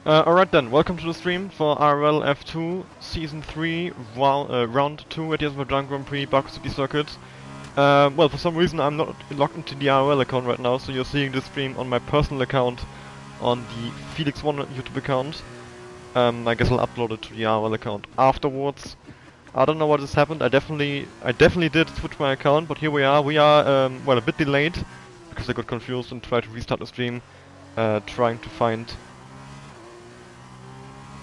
Alright then, welcome to the stream for RRL F2 Season 3 Round 2 at the Azerbaijan Grand Prix Baku City Circuit. Well, for some reason I'm not logged into the RRL account right now, so you're seeing this stream on my personal account on the Felix1 YouTube account. I guess I'll upload it to the RRL account afterwards. I don't know what has happened. I definitely did switch my account, but here we are. We are well, a bit delayed because I got confused and tried to restart the stream, trying to find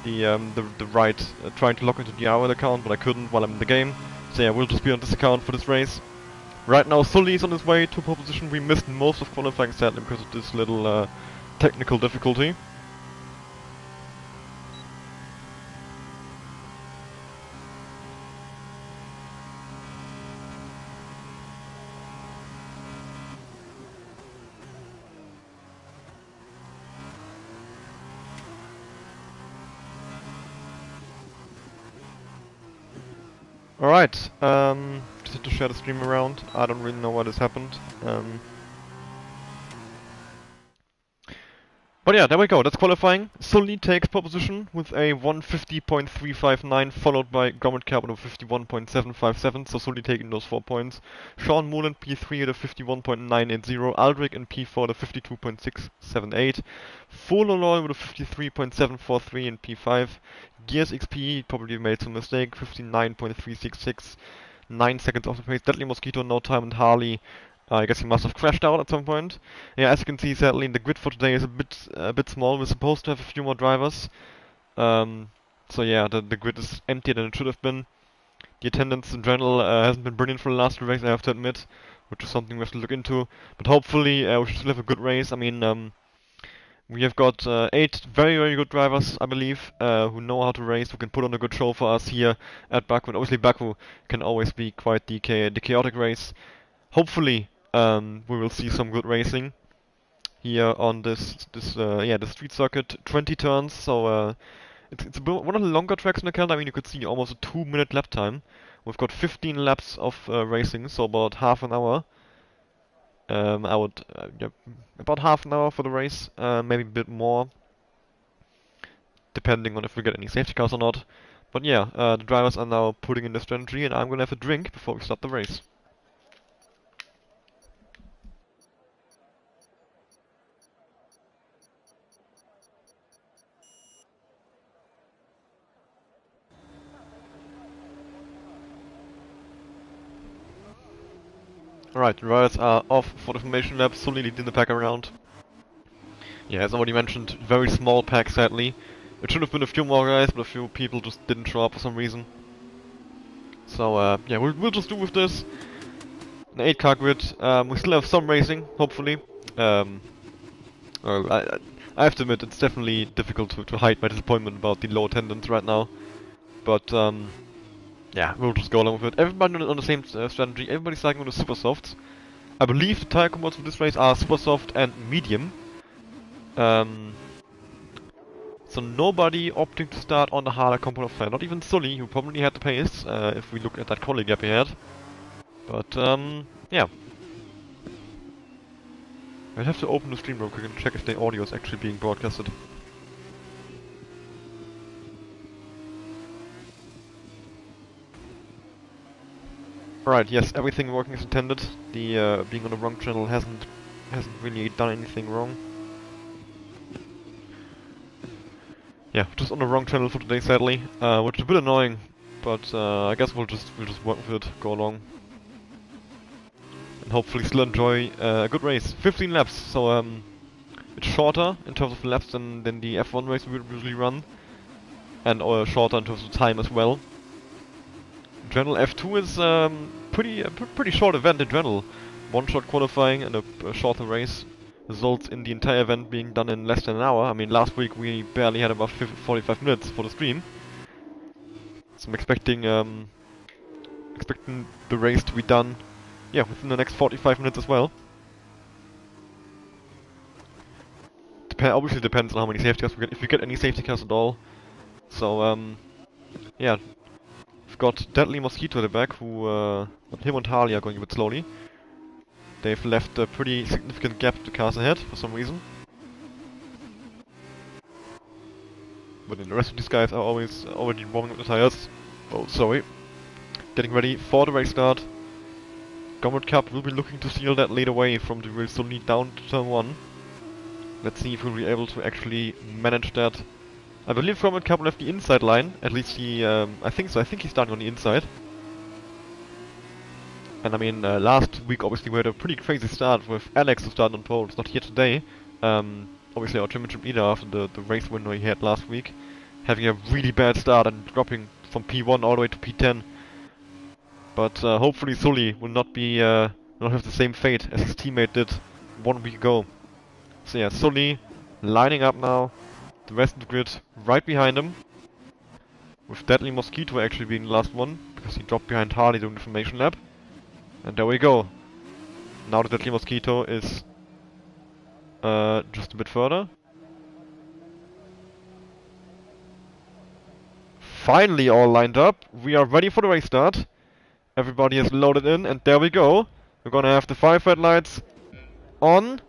the right trying to log into the RRL account, but I couldn't while I'm in the game. So yeah, we'll just be on this account for this race. Right now, Sully is on his way to pole position. We missed most of qualifying sadly because of this little technical difficulty. Alright, just had to share the stream around. I don't really know what has happened. But yeah, there we go, that's qualifying. Sully takes pole position with a 150.359, followed by Gromit Carbon of 51.757, so Sully taking those 4 points. Sean Moolen P3 at a 51.980, Aldrich in P4 at a 52.678, Fuloloi with a 53.743 in P5, Gears XP probably made some mistake, 59.366, 9 seconds off the pace. Deadly Mosquito, No Time, and Harley. I guess he must have crashed out at some point. Yeah, as you can see, sadly, the grid for today is a bit small. We're supposed to have a few more drivers. So yeah, the grid is emptier than it should have been. The attendance in general hasn't been brilliant for the last 2 races, I have to admit, which is something we have to look into. But hopefully, we should still have a good race. I mean, we have got 8 very, very good drivers, I believe, who know how to race, who can put on a good show for us here at Baku. And obviously, Baku can always be quite the chaotic race. Hopefully, we will see some good racing here on the street circuit. 20 turns, so it's one of the longer tracks in the calendar. I mean, you could see almost a 2-minute lap time. We've got 15 laps of racing, so about half an hour. Yeah, about half an hour for the race, maybe a bit more, depending on if we get any safety cars or not. But yeah, the drivers are now putting in the strategy, and I'm gonna have a drink before we start the race. Alright, the drivers are off for the formation lap, Sully leading the pack around. Yeah, as already mentioned, very small pack sadly. It should have been a few more guys, but a few people just didn't show up for some reason. So yeah, we'll just do with this. An 8-car grid. We still have some racing, hopefully. Well, I have to admit, it's definitely difficult to hide my disappointment about the low attendance right now. But yeah, we'll just go along with it. Everybody on the same strategy. Everybody's starting on the super softs. I believe the tire combos for this race are super soft and medium. So nobody opting to start on the harder component of tire. Not even Sully, who probably had the pace, if we look at that quality gap he had. But yeah. I'll have to open the stream real quick and check if the audio is actually being broadcasted. Right, yes, everything working as intended. The being on the wrong channel hasn't really done anything wrong. Yeah, just on the wrong channel for today, sadly, which is a bit annoying, but I guess we'll just work with it, go along, and hopefully still enjoy a good race. 15 laps, so it's shorter in terms of laps than the F1 race we would usually run, and shorter in terms of time as well. In general, F2 is pretty short event in general. One-shot qualifying and a shorter race results in the entire event being done in less than an hour. I mean, last week we barely had about 45 minutes for the stream. So I'm expecting the race to be done, yeah, within the next 45 minutes as well. Obviously depends on how many safety cars we get, if we get any safety cars at all. So yeah, we've got Deadly Mosquito at the back, who him and Harley are going a bit slowly. They've left a pretty significant gap to cars ahead for some reason. But then the rest of these guys are always already warming up the tires. Oh, sorry. Getting ready for the race start. Government Cup will be looking to steal that lead away from the real Sully down to turn 1. Let's see if we'll be able to actually manage that. I believe Government Cup will have the inside line. At least he, I think so. I think he's starting on the inside. And I mean, last week obviously we had a pretty crazy start with Alex who started on pole. It's not here today. Obviously our championship leader after the race winner he had last week. Having a really bad start and dropping from P1 all the way to P10. But hopefully Sully will not be, not have the same fate as his teammate did 1 week ago. So yeah, Sully lining up now. The rest of the grid right behind him. With Deadly Mosquito actually being the last one, because he dropped behind Harley during the formation lap. And there we go. Now the Deadly Mosquito is just a bit further. Finally all lined up. We are ready for the race start. Everybody is loaded in and there we go. We're gonna have the 5 red lights on.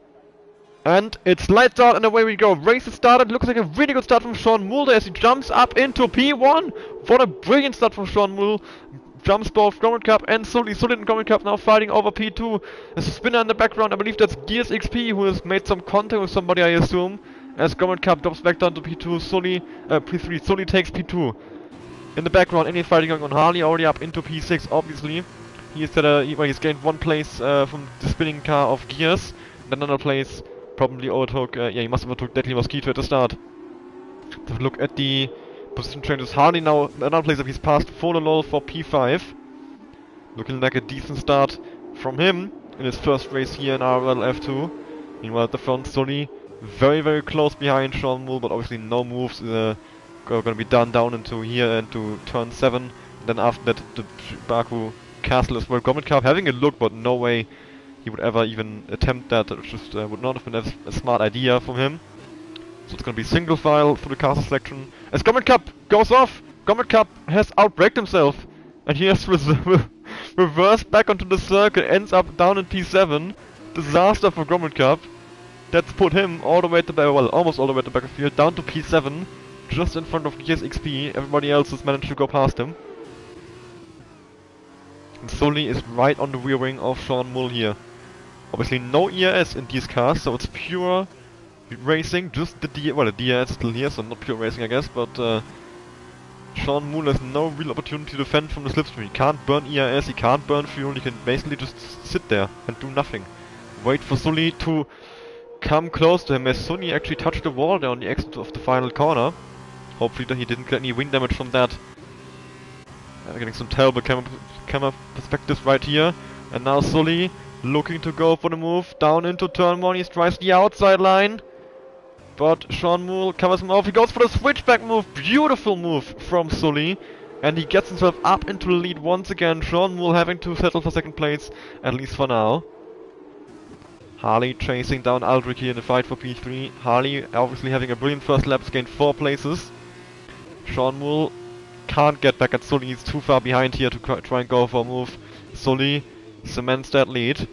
And it's lights out and away we go. Race is started. Looks like a really good start from Sean Mulder as he jumps up into P1. What a brilliant start from Sean Mulder. Jumps both Government Cup and Sully and Government Cup now fighting over P2. There's a spinner in the background. I believe that's Gears XP who has made some contact with somebody, I assume. As Government Cup drops back down to P2. P3. Sully takes P2. In the background, any fighting going on. Harley already up into P6, obviously. He's gained 1 place from the spinning car of Gears. Then another place probably overtook, yeah, he must have overtook Deadly Mosquito at the start. Let's have a look at the position changes. Harley now, another place that he's passed Fololol for P5. Looking like a decent start from him in his first race here in RRL F2. Meanwhile at the front, Sully very, very close behind Sean Mull, but obviously no moves are going to be done down into here into turn 7. And then after that, the Baku Castle as well. Government Cup having a look, but no way he would ever even attempt that. It just would not have been a smart idea from him. So it's going to be single file through the castle section. As Government Cup goes off, Government Cup has outbraked himself. And he has reversed back onto the circuit, ends up down in P7. Disaster for Government Cup. That's put him all the way at the back, well, almost all the way at the back of the field, down to P7. Just in front of Gears XP. Everybody else has managed to go past him. And Sully is right on the rear wing of Sean Mull here. Obviously no ERS in these cars, so it's pure racing, just the the DRS is still here, so not pure racing I guess, but Sean Mull has no real opportunity to defend from the slipstream. He can't burn ERS, he can't burn fuel, he can basically just sit there and do nothing. Wait for Sully to come close to him, as Sully actually touched the wall there on the exit of the final corner. Hopefully that he didn't get any wing damage from that. Getting some terrible camera perspectives right here. And now Sully looking to go for the move down into turn 1. He tries the outside line, but Sean Mull covers him off. He goes for the switchback move. Beautiful move from Sully, and he gets himself up into the lead once again. Sean Mull having to settle for second place, at least for now. Harley chasing down Aldrich here in the fight for P3. Harley obviously having a brilliant first lap, has gained 4 places. Sean Mull can't get back at Sully. He's too far behind here to try and go for a move. Sully cements that lead.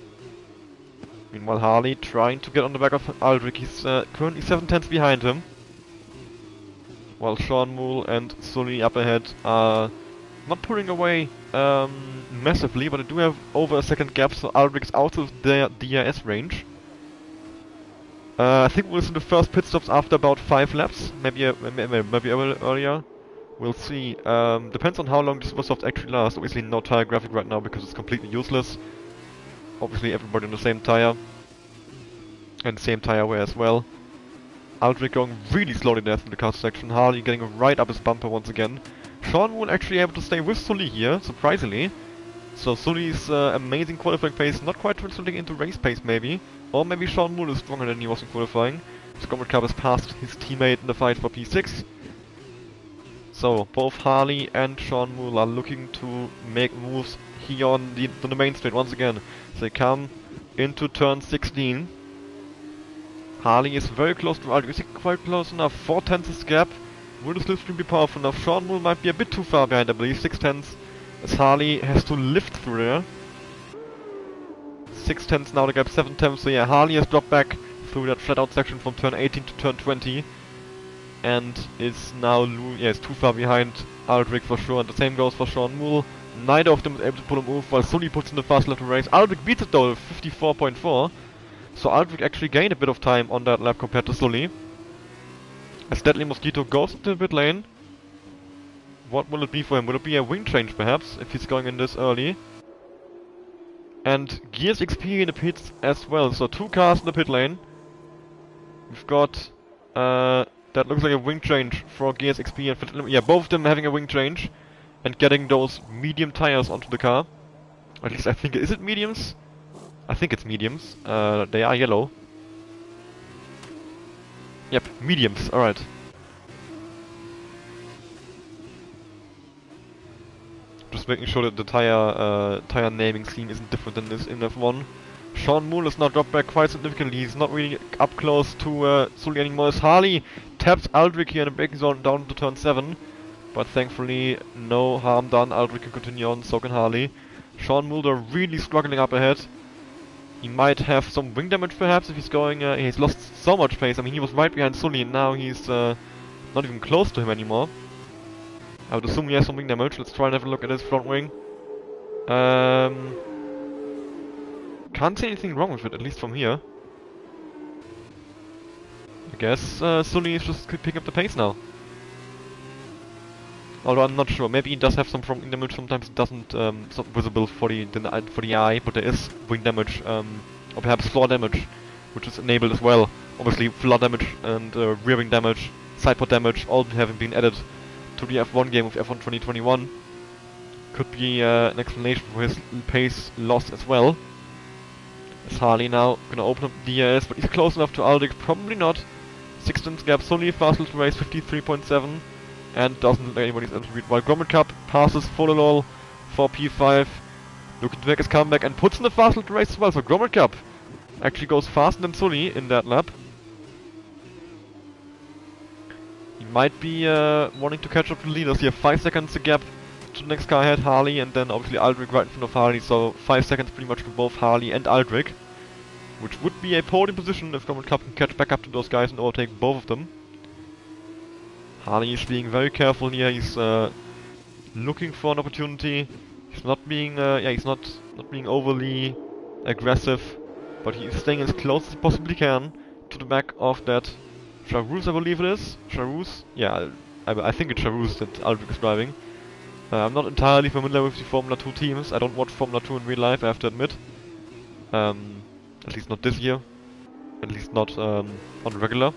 Meanwhile, Harley trying to get on the back of Aldrich. He's currently 7/10 behind him. While Sean Mull and Sully up ahead are not pulling away massively, but they do have over a second gap, so Aldrich is out of their DRS range. I think we'll see the first pit stops after about 5 laps, maybe earlier. We'll see. Depends on how long this super soft actually lasts. Obviously no tire graphic right now because it's completely useless. Obviously everybody on the same tire. And same tire wear as well. Aldrich going really slowly there through the car section. Harley getting right up his bumper once again. Sean Mull actually able to stay with Sully here, surprisingly. So Sully's amazing qualifying pace not quite translating into race pace maybe. Or maybe Sean Mull is stronger than he was in qualifying. Government Cup has passed his teammate in the fight for P6. So both Harley and Sean Mull are looking to make moves here on the main straight once again. They come into turn 16. Harley is very close to Aldrich. Is he quite close enough? 4/10 gap. Will the slipstream be powerful enough? Sean Mull might be a bit too far behind, I believe. 6/10 as Harley has to lift through there. 6/10 now, the gap 7/10. So yeah, Harley has dropped back through that flat out section from turn 18 to turn 20. and is now is too far behind Aldrich for sure, and the same goes for Sean Moole. Neither of them is able to pull a move, while Sully puts in the fast lap to race. Aldrich beats it though with 54.4, so Aldrich actually gained a bit of time on that lap compared to Sully. As Deadly Mosquito goes into the pit lane. What will it be for him? Will it be a wing change perhaps, if he's going in this early? And Gears XP in the pits as well, so 2 cars in the pit lane. We've got, that looks like a wing change for Gears XP and Fit. Yeah, both of them having a wing change and getting those medium tires onto the car. At least I think, is it mediums? I think it's mediums. They are yellow. Yep, mediums, alright. Just making sure that the tire naming scheme isn't different than this in F1. Sean Moole is now dropped back quite significantly. He's not really up close to Sully anymore. As Harley taps Aldrich here in the braking zone down to turn 7. But thankfully, no harm done. Aldrich can continue on, so can Harley. Sean Moole really struggling up ahead. He might have some wing damage perhaps if he's going... he's lost so much pace. I mean, he was right behind Sully and now he's not even close to him anymore. I would assume he has some wing damage. Let's try and have a look at his front wing. Can't see anything wrong with it, at least from here. I guess Sully is just picking up the pace now. Although I'm not sure. Maybe he does have some front wing damage. Sometimes it doesn't. It's not visible for the eye, but there is wing damage, or perhaps floor damage, which is enabled as well. Obviously, floor damage and rear wing damage, sidepod damage, all having been added to the F1 game of F1 2021. Could be an explanation for his pace loss as well. As Harley now gonna open up the DRS, but he's close enough to Aldrich, probably not. 6th gap, Sully fast little race, 53.7, and doesn't let anybody's able to beat. While Grommet Cup passes Fololol for P5, looking to make his comeback and puts in the fast little race as well. So Grommet Cup actually goes faster than Sully in that lap. He might be wanting to catch up to the leaders here. 5 seconds to gap to the next car ahead, Harley, and then obviously Aldrich right in front of Harley, so 5 seconds pretty much to both Harley and Aldrich, which would be a podium position if Grommet Cup can catch back up to those guys and overtake both of them. Harley is being very careful here. He's looking for an opportunity. He's not being he's not being overly aggressive, but he is staying as close as he possibly can to the back of that Charouz, I believe it is. Charouz? Yeah, I think it's Charouz that Aldrich is driving. I'm not entirely familiar with the Formula 2 teams. I don't watch Formula 2 in real life, I have to admit. At least not this year. At least not on regular.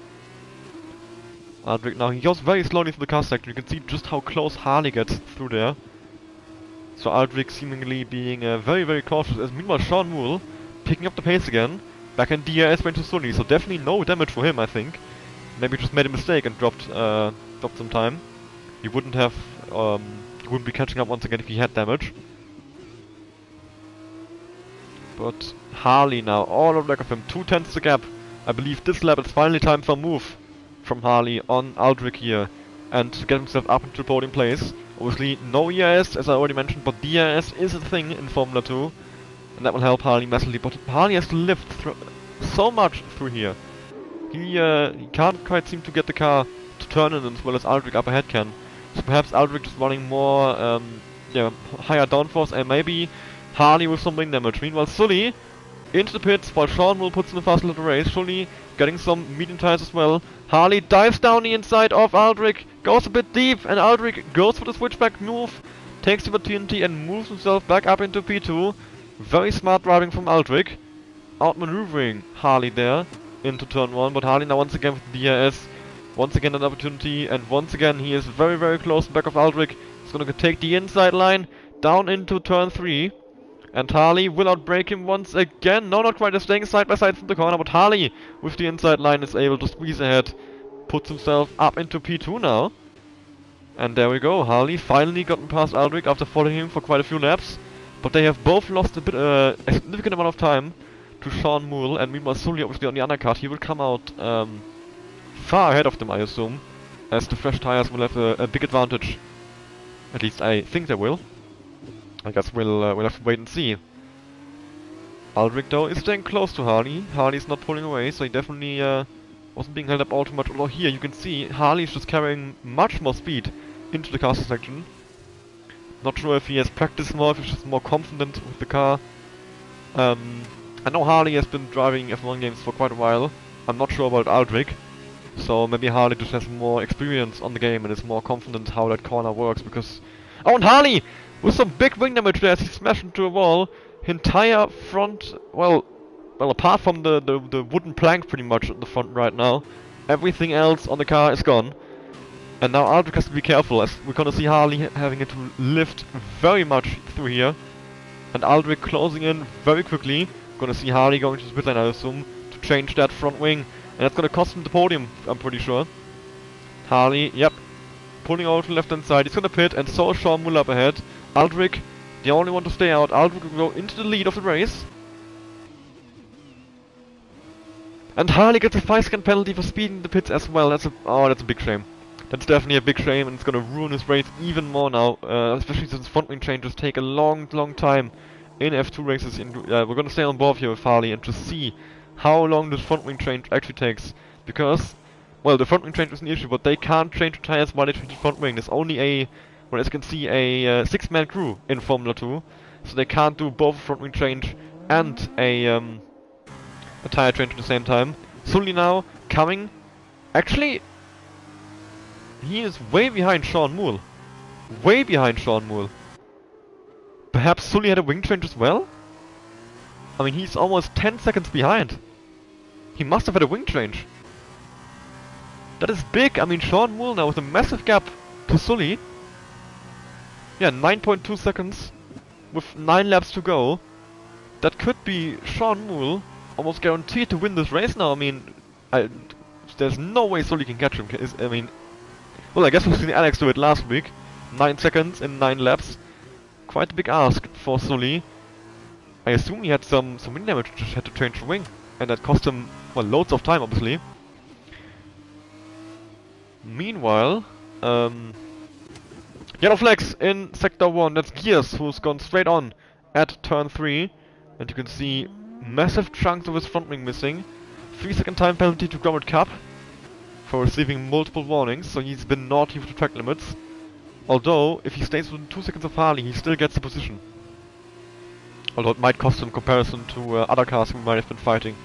Aldrich now, he goes very slowly through the car section. You can see just how close Harley gets through there. So Aldrich seemingly being very, very cautious. As meanwhile Sean Moole picking up the pace again. Back in DRS went to Sully, so definitely no damage for him, I think. Maybe just made a mistake and dropped some time. He wouldn't have... he wouldn't be catching up once again if he had damage. But Harley now, all on the back of him, 2/10 the gap. I believe this lap it's finally time for a move from Harley on Aldrich here and to get himself up into the podium place. Obviously no ERS, as I already mentioned, but DRS is a thing in Formula 2 and that will help Harley massively. But Harley has to lift so much through here. He can't quite seem to get the car to turn in as well as Aldrich up ahead can. So perhaps Aldrich is running more higher downforce and maybe Harley with some wing damage. Meanwhile Sully into the pits while Sean Moole puts in the fast little race. Sully getting some medium tires as well. Harley dives down the inside of Aldrich, goes a bit deep, and Aldrich goes for the switchback move, takes the opportunity and moves himself back up into P2. Very smart driving from Aldrich. Outmaneuvering Harley there into turn 1, but Harley now once again with the DRS. Once again an opportunity, and once again he is very, very close back of Aldrich. He's gonna take the inside line down into turn 3. And Harley will outbrake him once again. No, not quite. They're staying side by side from the corner, but Harley with the inside line is able to squeeze ahead. Puts himself up into P2 now. And there we go. Harley finally gotten past Aldrich after following him for quite a few laps. But they have both lost a significant amount of time to Sean Moole. And meanwhile Sully obviously on the undercut. He will come out far ahead of them, I assume. As the fresh tires will have a big advantage. At least I think they will. I guess we'll have to wait and see. Aldrich though is staying close to Harley. Harley's not pulling away, so he definitely Wasn't being held up all too much. Although here you can see Harley's just carrying much more speed into the caster section. Not sure if he has practiced more, if he's just more confident with the car. I know Harley has been driving F1 games for quite a while. I'm not sure about Aldrich. So maybe Harley just has more experience on the game and is more confident how that corner works because... Oh, and Harley! With some big wing damage there as he smashed into a wall. Entire front... Well, apart from the wooden plank pretty much at the front right now. Everything else on the car is gone. And now Aldrich has to be careful as we're gonna see Harley having to lift very much through here. And Aldrich closing in very quickly. Gonna see Harley going to the pit lane, I assume, to change that front wing. And that's gonna cost him the podium, I'm pretty sure. Harley, yep, pulling over to the left hand side. He's gonna pit, and so is Sean Muller up ahead. Aldrich, the only one to stay out. Aldrich will go into the lead of the race. And Harley gets a 5-second penalty for speeding the pits as well. That's a big shame. That's definitely a big shame, and it's gonna ruin his race even more now. Especially since front wing changes take a long time in F2 races. We're gonna stay on board here with Harley and to see how long this front wing change actually takes. Because, well, the front wing change is an issue, but they can't change the tires while they change the front wing. There's only well, as you can see, a 6-man crew in Formula 2, so they can't do both a front wing change and a tire change at the same time. Sully now coming. Actually, he is way behind Sean Moole. Way behind Sean Moole. Perhaps Sully had a wing change as well? I mean, he's almost 10 seconds behind. He must have had a wing change. That is big. I mean, Sean Moole now with a massive gap to Sully. Yeah, 9.2 seconds with 9 laps to go. That could be Sean Moole almost guaranteed to win this race now. I mean, there's no way Sully can catch him. I mean, well, I guess we've seen Alex do it last week. 9 seconds in 9 laps. Quite a big ask for Sully. I assume he had some wing damage, just had to change the wing. And that cost him, well, loads of time, obviously. Meanwhile, yellow flags in Sector 1. That's Gears, who's gone straight on at turn 3. And you can see massive chunks of his front wing missing. 3-second time penalty to Gromit Cup for receiving multiple warnings, so he's been naughty with the track limits. Although, if he stays within 2 seconds of Harley, he still gets the position. Although it might cost him comparison to other cars who might have been fighting.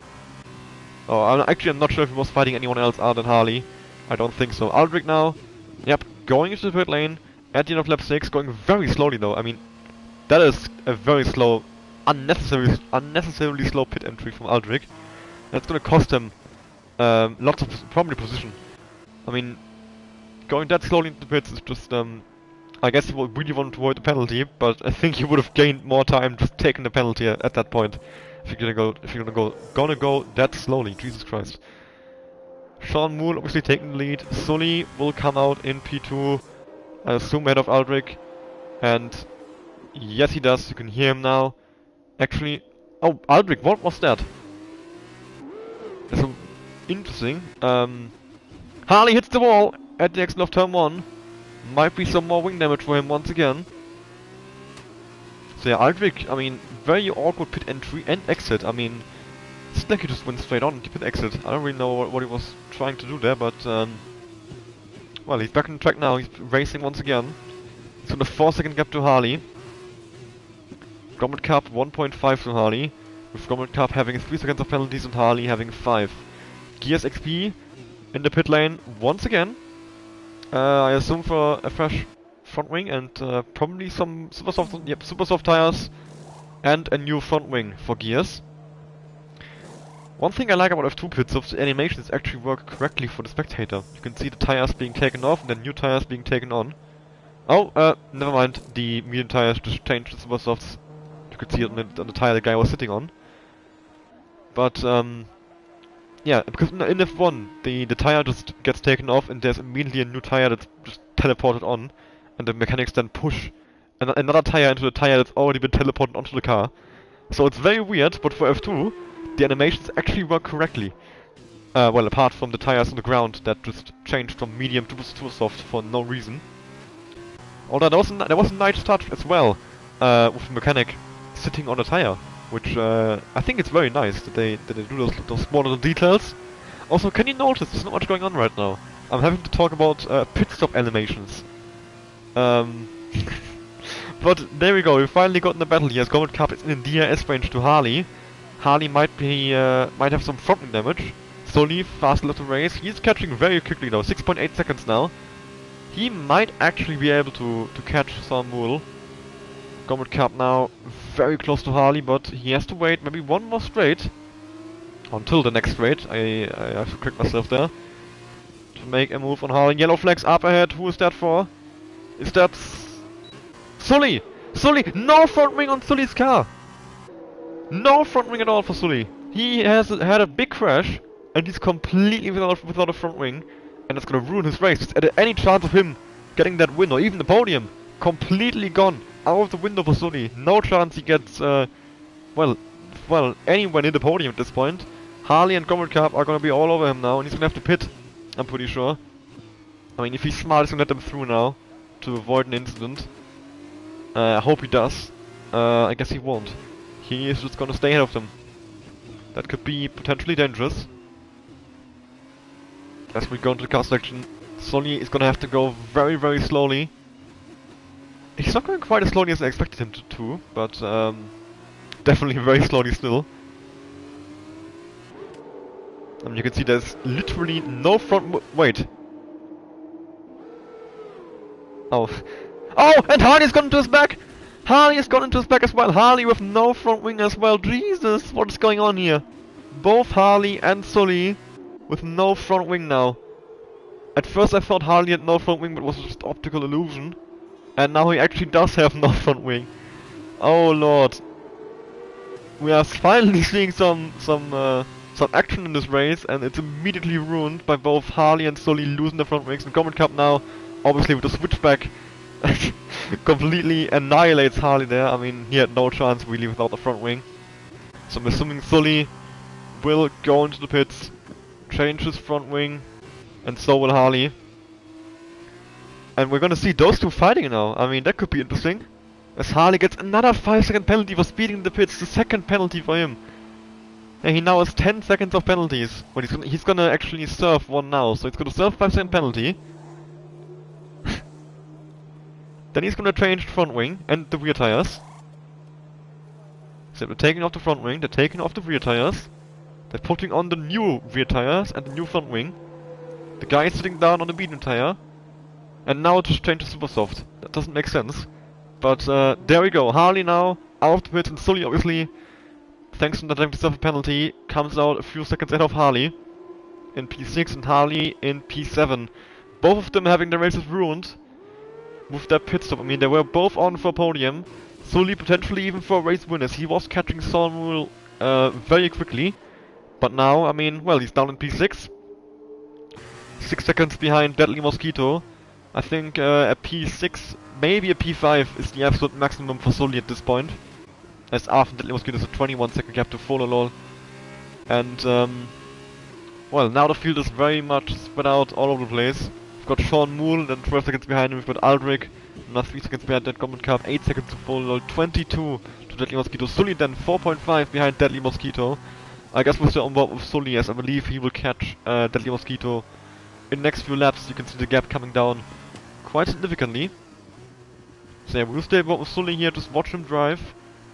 Oh, I'm not sure if he was fighting anyone else other than Harley. I don't think so. Aldrich now, yep, going into the pit lane at the end of lap 6, going very slowly though. I mean, that is a very slow, unnecessarily slow pit entry from Aldrich. That's gonna cost him lots of probably position. I mean, going that slowly into the pits is just I guess he really wanted to avoid the penalty, but I think he would have gained more time just taking the penalty at that point. If you're gonna go that slowly, Jesus Christ. Sean Moole obviously taking the lead. Sully will come out in P2, I assume ahead of Aldrich. And yes, he does. You can hear him now. Actually, oh, Aldrich, what was that? That's interesting. Harley hits the wall at the exit of turn 1. Might be some more wing damage for him once again. So yeah, Aldrich, I mean, very awkward pit entry and exit. I mean, it's like he just went straight on to pit exit. I don't really know what he was trying to do there, but well, he's back on the track now. He's racing once again. It's on a 4-second gap to Harley. Gromit Cup 1.5 to Harley, with Gromit Cup having 3 seconds of penalties and Harley having 5. Gears XP in the pit lane once again. I assume for a fresh front wing and probably some super soft tires and a new front wing for Gears. One thing I like about F2 pits is the animations actually work correctly for the spectator. You can see the tires being taken off and then new tires being taken on. Oh, never mind. The medium tires just changed to super softs. You could see it on the tire the guy was sitting on. But yeah, because in F1 the tire just gets taken off and there's immediately a new tire that's just teleported on, and the mechanics then push another tire into the tire that's already been teleported onto the car. So it's very weird, but for F2 the animations actually work correctly. Well, apart from the tires on the ground that just changed from medium to super soft for no reason. Although there was a nice touch as well with the mechanic sitting on the tire, which I think it's very nice that they do those small little details. Also, can you notice there's not much going on right now? I'm having to talk about pit stop animations. But there we go, we finally got in the battle here as Government Cup is in DRS range to Harley. Harley might have some front-wing damage. Sully, fast left to race. He's catching very quickly though, 6.8 seconds now. He might actually be able to catch Sarmul. Government Cup now very close to Harley, but he has to wait maybe one more straight. Until the next straight. I have to correct myself there. To make a move on Harley. Yellow flags up ahead. Who is that for? Is that Sully? Sully! No front wing on Sully's car! No front wing at all for Sully. He has had a big crash, and he's completely without a front wing, and it's gonna ruin his race. At any chance of him getting that win, or even the podium, completely gone out of the window for Sully. No chance he gets, well, anywhere near the podium at this point. Harley and Government Cup are gonna be all over him now, and he's gonna have to pit, I'm pretty sure. I mean, if he's smart, he's gonna let them through now, to avoid an incident. I hope he does. I guess he won't. He is just gonna stay ahead of them. That could be potentially dangerous. As we go into the car section, Sully is gonna have to go very, very slowly. He's not going quite as slowly as I expected him to, but definitely very slowly still. And you can see there's literally no front wait. Oh. Oh! And Harley's gone into his back! Harley has gone into his back as well. Harley with no front wing as well. Jesus, what is going on here? Both Harley and Sully with no front wing now. At first I thought Harley had no front wing, but it was just optical illusion. And now he actually does have no front wing. Oh lord. We are finally seeing some action in this race, and it's immediately ruined by both Harley and Sully losing their front wings. And Government Cup now, obviously with the switchback, completely annihilates Harley there. I mean, he had no chance really without the front wing. So I'm assuming Sully will go into the pits, change his front wing, and so will Harley. And we're gonna see those two fighting now. I mean, that could be interesting. As Harley gets another 5-second penalty for speeding in the pits, the second penalty for him. And he now has 10 seconds of penalties. But he's gonna actually serve one now, so he's gonna serve 5-second penalty. Then he's gonna change the front wing and the rear tires. So they're taking off the front wing, they're taking off the rear tires. They're putting on the new rear tires and the new front wing. The guy is sitting down on the medium tire. And now just change to super soft. That doesn't make sense. But there we go. Harley now out of the pits, and Sully obviously, thanks to not having to suffer a penalty, comes out a few seconds ahead of Harley in P6 and Harley in P7. Both of them having their races ruined with their pit stop. I mean, they were both on for a podium. Sully potentially even for a race win, as he was catching Samuel very quickly. But now, I mean, well, he's down in P6. 6 seconds behind Deadly Mosquito. I think a P6, maybe a P5 is the absolute maximum for Sully at this point. As after Deadly Mosquito is a 21-second gap to Fololol. And, well, now the field is very much spread out all over the place. We've got Sean Moole, then 12 seconds behind him. We've got Aldrich, another 3 seconds behind that Government Cup, 8 seconds to Fololol, 22 to Deadly Mosquito. Sully then 4.5 behind Deadly Mosquito. I guess we're still on board with Sully, as I believe he will catch Deadly Mosquito in the next few laps. You can see the gap coming down quite significantly. So yeah, we'll stay aboard with Sully here, just watch him drive.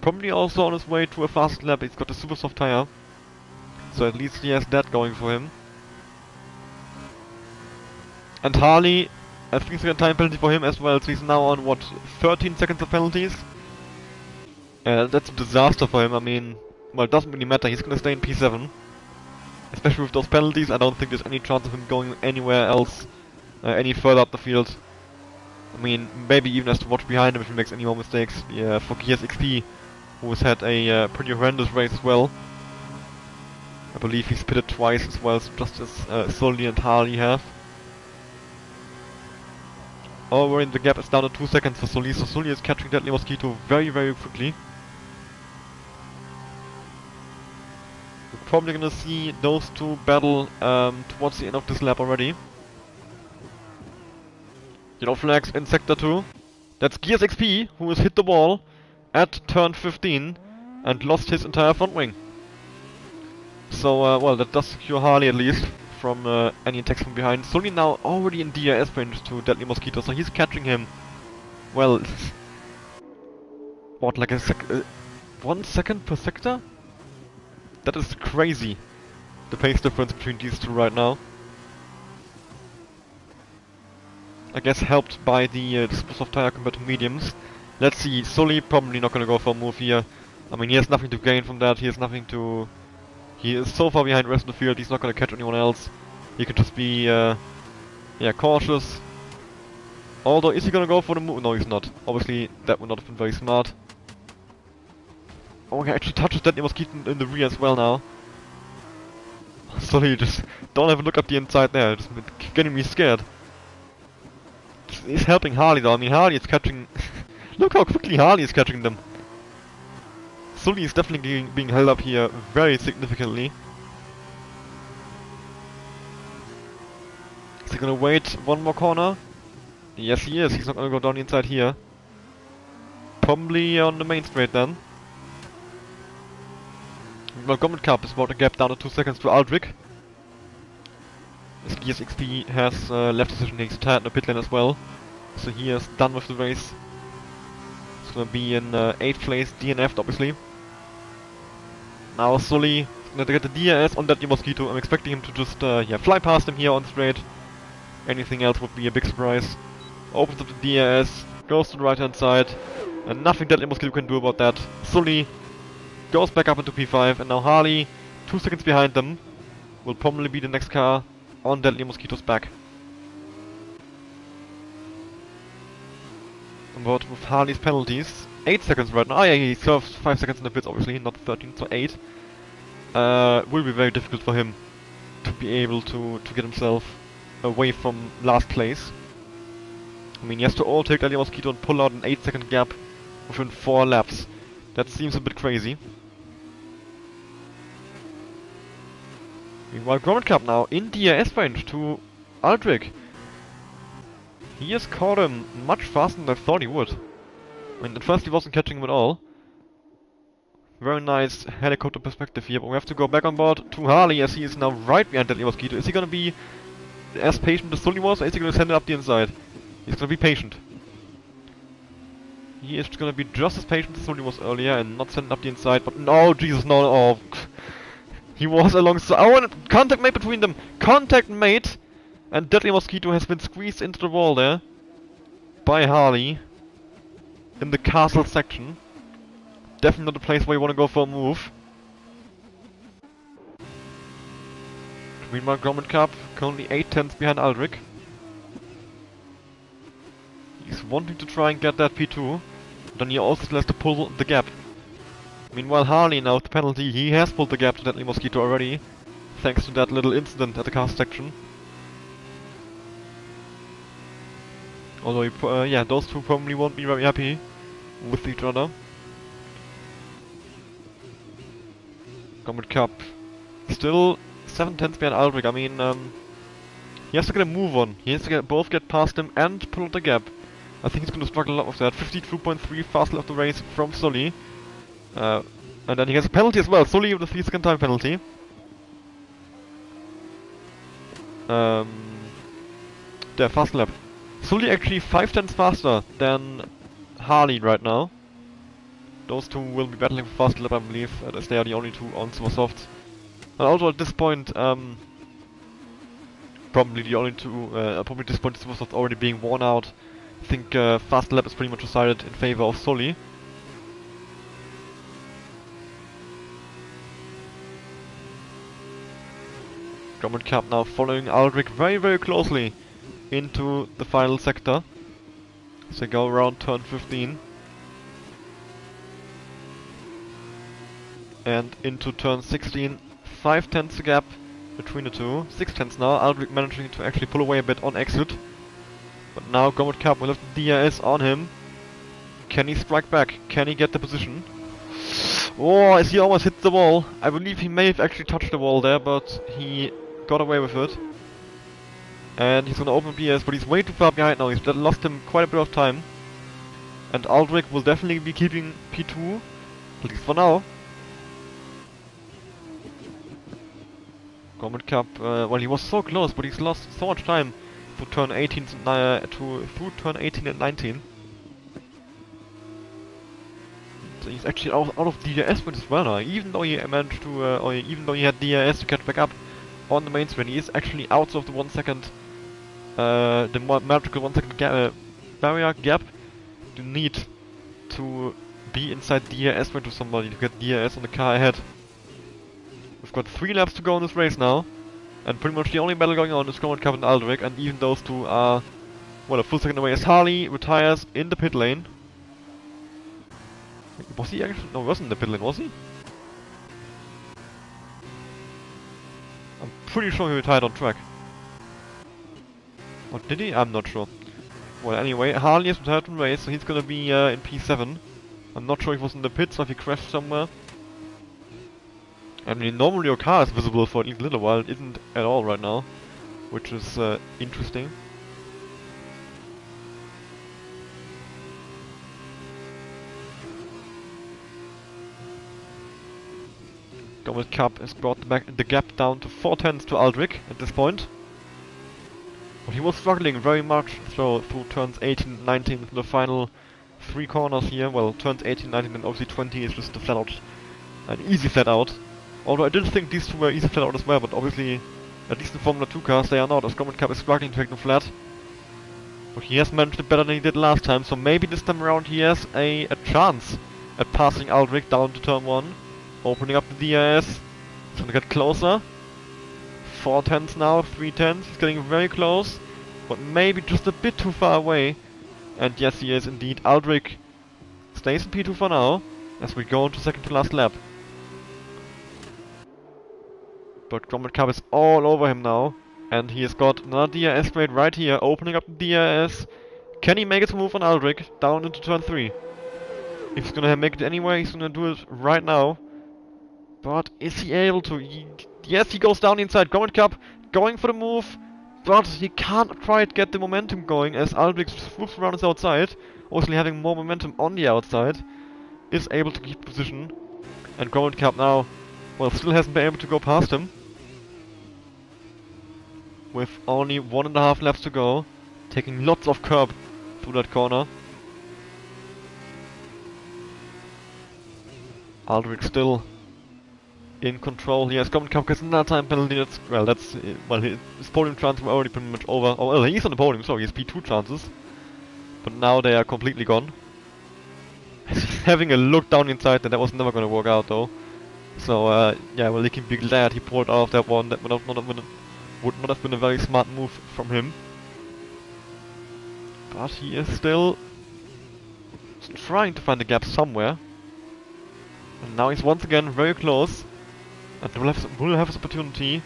Probably also on his way to a fast lap. He's got a super soft tire, so at least he has that going for him. And Harley, a 3-second time penalty for him as well, so he's now on, what, 13 seconds of penalties? That's a disaster for him. I mean, well, it doesn't really matter, he's gonna stay in P7. Especially with those penalties, I don't think there's any chance of him going anywhere else, any further up the field. I mean, maybe even has to watch behind him if he makes any more mistakes. Yeah, for Gears XP, who has had a pretty horrendous race as well. I believe he's pitted twice as well, just as Sully and Harley have. Oh, we're in the gap, it's down to 2 seconds for Sully, so Sully is catching Deadly Mosquito very, very quickly. We're probably gonna see those two battle towards the end of this lap already. Yellow flags in Sector 2. That's Gears XP, who has hit the wall at turn 15 and lost his entire front wing. So, well, that does secure Harley at least from any attacks from behind. Sully now already in DRS range to Deadly Mosquito, so he's catching him. Well, what, like 1 second per sector? That is crazy, the pace difference between these two right now. I guess helped by the super soft tire compared to mediums. Let's see, Sully probably not gonna go for a move here. I mean, he has nothing to gain from that, he has nothing to... He is so far behind the rest of the field, he's not gonna catch anyone else. He could just be, yeah, cautious. Although, is he gonna go for the move? No, he's not. Obviously, that would not have been very smart. Oh, he actually touches Deadly Mosquito in the rear as well now. Sully, just don't have a look up the inside there, just getting me scared. He's helping Harley though, I mean Harley is catching... Look how quickly Harley is catching them! Sully is definitely being held up here very significantly. Is he gonna wait one more corner? Yes he is, he's not gonna go down the inside here. Probably on the main straight then. Well, Goblin Cup is about to gap down to 2 seconds to Aldrich. As GSXP has left decision takes tied in the pit lane as well. So he is done with the race. He's gonna be in 8th place, DNF'd obviously. Now Sully is gonna get the DRS on that Mosquito. I'm expecting him to just yeah, fly past him here on straight. Anything else would be a big surprise. Opens up the DRS, goes to the right hand side, and nothing that Mosquito can do about that. Sully goes back up into P5, and now Harley, 2 seconds behind them, will probably be the next car on Deadly Mosquito's back. But with Harley's penalties, 8 seconds right now. Oh yeah, he serves 5 seconds in the pits obviously, not 13, so 8. Will be very difficult for him to be able to get himself away from last place. I mean, he has to overtake Deadly Mosquito and pull out an 8 second gap within 4 laps. That seems a bit crazy. Meanwhile, Grommet Cup now in DRS range to Aldrich. He has caught him much faster than I thought he would. I mean, at first he wasn't catching him at all. Very nice helicopter perspective here, but we have to go back on board to Harley as he is now right behind Deadly Mosquito. Is he gonna be as patient as Sully was, or is he gonna send it up the inside? He's gonna be patient. He is gonna be just as patient as Sully was earlier and not send it up the inside, but no, Jesus, no, oh. He was alongside. Oh, and contact made between them! Contact made! And Deadly Mosquito has been squeezed into the wall there by Harley in the castle section. Definitely not the place where you want to go for a move. Meanwhile, Grommet Cup currently 8 tenths behind Aldrich. He's wanting to try and get that P2, then he also still has to pull the gap. Meanwhile, Harley now with the penalty, he has pulled the gap to Deadly Mosquito already, thanks to that little incident at the castle section. Although, yeah, those two probably won't be very happy with each other. Grommet Cup still 7 tenths behind Aldrich. I mean, he has to get a move on. He has to both get past him and pull out the gap. I think he's going to struggle a lot with that. 52.3 fast left the race from Sully. And then he has a penalty as well. Sully with a 3 second time penalty. Der fast lap. Sully actually 5 tenths faster than Harley right now. Those two will be battling for fast lap, I believe, as they are the only two on super softs. And also at this point, probably the only two, probably at this point the super softs already being worn out. I think fast lap is pretty much decided in favor of Sully. Grommet Cup now following Aldrich very, very closely into the final sector. So they go around turn 15. And into turn 16. 5 tenths gap between the two. 6 tenths now. Aldrich managing to actually pull away a bit on exit. But now Grommet Cup will have the DRS on him. Can he strike back? Can he get the position? Oh, as he almost hit the wall. I believe he may have actually touched the wall there, but he got away with it. And he's gonna open PS, but he's way too far behind now. He's lost him quite a bit of time. And Aldrich will definitely be keeping P2, at least for now. Grommet Cup, well, he was so close, but he's lost so much time through turn 18 through turn 18 and 19. So he's actually out of DRS point as well now, even though he managed to, or even though he had DRS to catch back up on the main straight. He is actually out of the 1 second, the magical 1 second barrier gap you need to be inside DRS point to somebody to get DRS on the car ahead. We've got 3 laps to go in this race now, and pretty much the only battle going on is Grommet Cup and Aldrich, and even those two are, well, a full second away as Harley retires in the pit lane. Was he actually? No, he wasn't in the pit lane, was he? I'm pretty sure he retired on track. Or did he? I'm not sure. Well, anyway, Harley has retired from the race, so he's gonna be in P7. I'm not sure if he was in the pits or if he crashed somewhere. I mean, normally your car is visible for at least a little while, it isn't at all right now, which is interesting. Grommet Cup has brought the gap down to 4 tenths to Aldrich at this point. But he was struggling very much through turns 18 and 19 in the final 3 corners here. Well, turns 18, 19 and obviously 20 is just a flat out, an easy flat out. Although I did think these two were easy flat out as well, but obviously, at least in Formula 2 cars, they are not, as Grommet Cup is struggling to take them flat. But he has managed it better than he did last time, so maybe this time around he has a chance at passing Aldrich down to turn 1. Opening up the DRS. He's gonna get closer. 4 tenths now, 3 tenths. He's getting very close, but maybe just a bit too far away. And yes, he is indeed. Aldrich stays in P2 for now, as we go into second to last lap. But Grommet Cup is all over him now, and he has got another DRS grade right here, opening up the DRS. Can he make it to move on Aldrich down into turn 3? If he's gonna make it anyway, he's gonna do it right now. But is he able to? Yes, he goes down inside. Grommet Cup going for the move, but he can't quite get the momentum going as Aldrich swoops around his outside, obviously having more momentum on the outside, is able to keep position. And Grommet Cup now, well, still hasn't been able to go past him. With only 1.5 laps to go, taking lots of curb through that corner. Aldrich still in control here. Grommet Cup gets another time penalty. That's, well, his podium chances were already pretty much over. Oh, well, he's on the podium, so he has P2 chances. But now they are completely gone. He's having a look down inside, and that was never gonna work out though. So, yeah, well, he can be glad he pulled out of that one. That would not have been a very smart move from him. But he is still trying to find the gap somewhere. And now he's once again very close. And will have his opportunity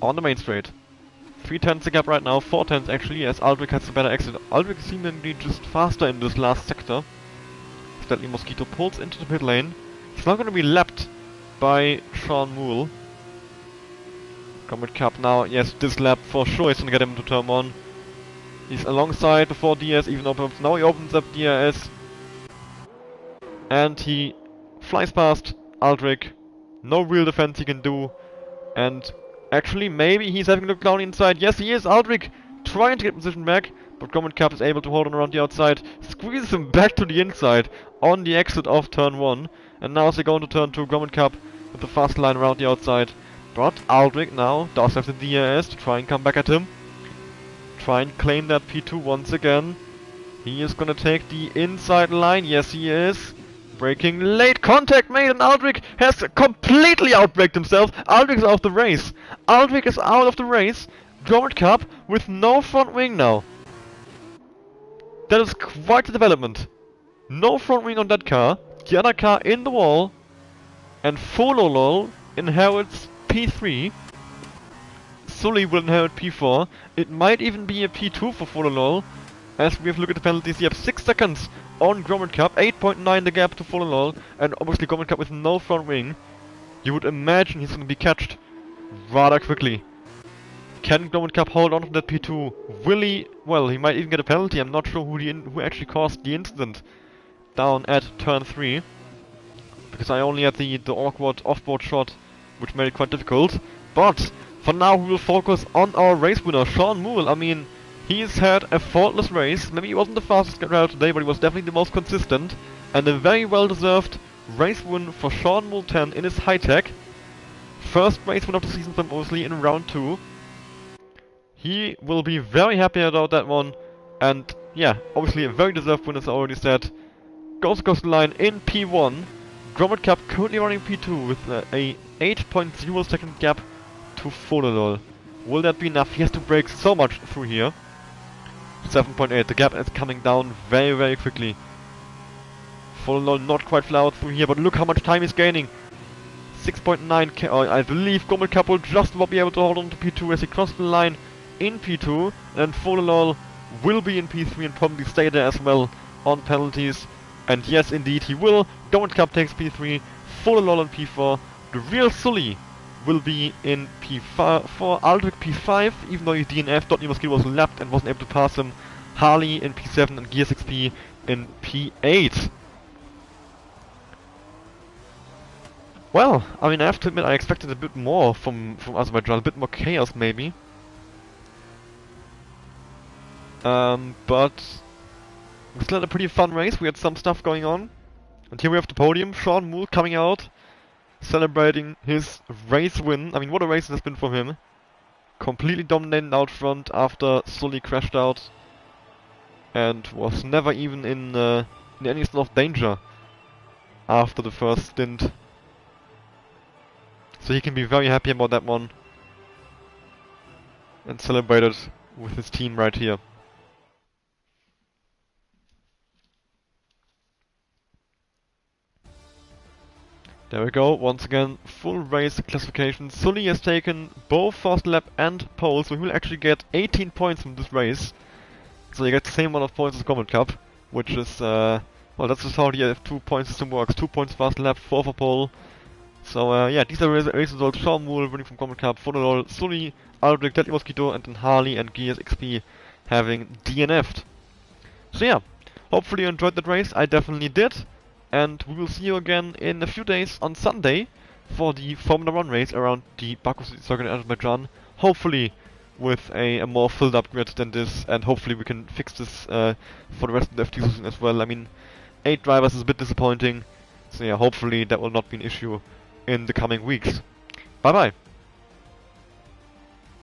on the main straight. 3 tenths the gap right now, 4 tenths actually, as Aldrich has a better exit. Aldrich is seemingly just faster in this last sector. Steadily Mosquito pulls into the pit lane. He's not going to be lapped by Sean Moole. Grommet Cup now, yes, this lap for sure is going to get him to turn 1. He's alongside before DRS even opens. Now he opens up DRS. And he flies past Aldrich. No real defense he can do. And actually, maybe he's having a look down inside. Yes, he is. Aldrich trying to get position back. But Grommet Cup is able to hold on around the outside. Squeezes him back to the inside on the exit of turn 1. And now as they go into turn 2, Grommet Cup with the fast line around the outside. But Aldrich now does have the DRS to try and come back at him. Try and claim that P2 once again. He is gonna take the inside line. Yes, he is. Braking late. Contact made, and Aldrich has completely outbraked himself. Aldrich is out of the race. Aldrich is out of the race. Grommet Cup with no front wing now. That is quite a development. No front wing on that car. The other car in the wall. And Fololol inherits P3. Sully will inherit P4. It might even be a P2 for Fololol. As we have a look at the penalties, you have 6 seconds on Grommet Cup, 8.9 the gap to Fololol, and obviously Grommet Cup with no front wing. You would imagine he's going to be catched rather quickly. Can Grommet Cup hold on to that P2? Will he? Well, he might even get a penalty. I'm not sure who actually caused the incident down at turn 3. Because I only had the awkward off-board shot which made it quite difficult. But for now we will focus on our race winner, Sean Moole. I mean, he's had a faultless race. Maybe he wasn't the fastest driver today, but he was definitely the most consistent. And a very well-deserved race win for Sean Moole 10 in his high-tech. First race win of the season from obviously in round 2. He will be very happy about that one. And yeah, obviously a very deserved win, as I already said. Goes across the line in P1. Grommet Cup currently running P2 with a 8.0 second gap to Fololol. Will that be enough? He has to break so much through here. 7.8. The gap is coming down very, very quickly. Fololol not quite fly out through here, but look how much time he's gaining. 6.9. I believe Grommet Cup will just about be able to hold on to P2 as he crosses the line in P2. And Fololol will be in P3 and probably stay there as well on penalties. And yes, indeed, he will. Grommet Cup takes P3, Fololol on P4. The real Sully will be in P4, Aldrich P5, even though his DNF, Dotney Mosquito was lapped and wasn't able to pass him. Harley in P7 and Gear 6P in P8. Well, I mean, I have to admit, I expected a bit more from Azerbaijan, a bit more chaos maybe. But we still had a pretty fun race. We had some stuff going on. And here we have the podium. Sean Moole coming out, celebrating his race win. I mean, what a race it has been for him. Completely dominating out front after Sully crashed out. And was never even in any sort of danger after the first stint. So he can be very happy about that one. And celebrate it with his team right here. There we go, once again, full race classification. Sully has taken both fast lap and pole, so he will actually get 18 points from this race. So he gets the same amount of points as Grommet Cup, which is, well, that's just how the 2 point system works. 2 points fast lap, 4 for pole. So, yeah, these are race results. Sean Moole winning from Grommet Cup, Fololol, Sully, Aldrich, Deadly Mosquito, and then Harley and Gears XP having DNF'd. So yeah, hopefully you enjoyed that race. I definitely did. And we will see you again in a few days on Sunday for the Formula 1 race around the Baku City Circuit in Azerbaijan. Hopefully with a more filled up grid than this, and hopefully we can fix this for the rest of the FT season as well. I mean, 8 drivers is a bit disappointing, so yeah, hopefully that will not be an issue in the coming weeks. Bye bye!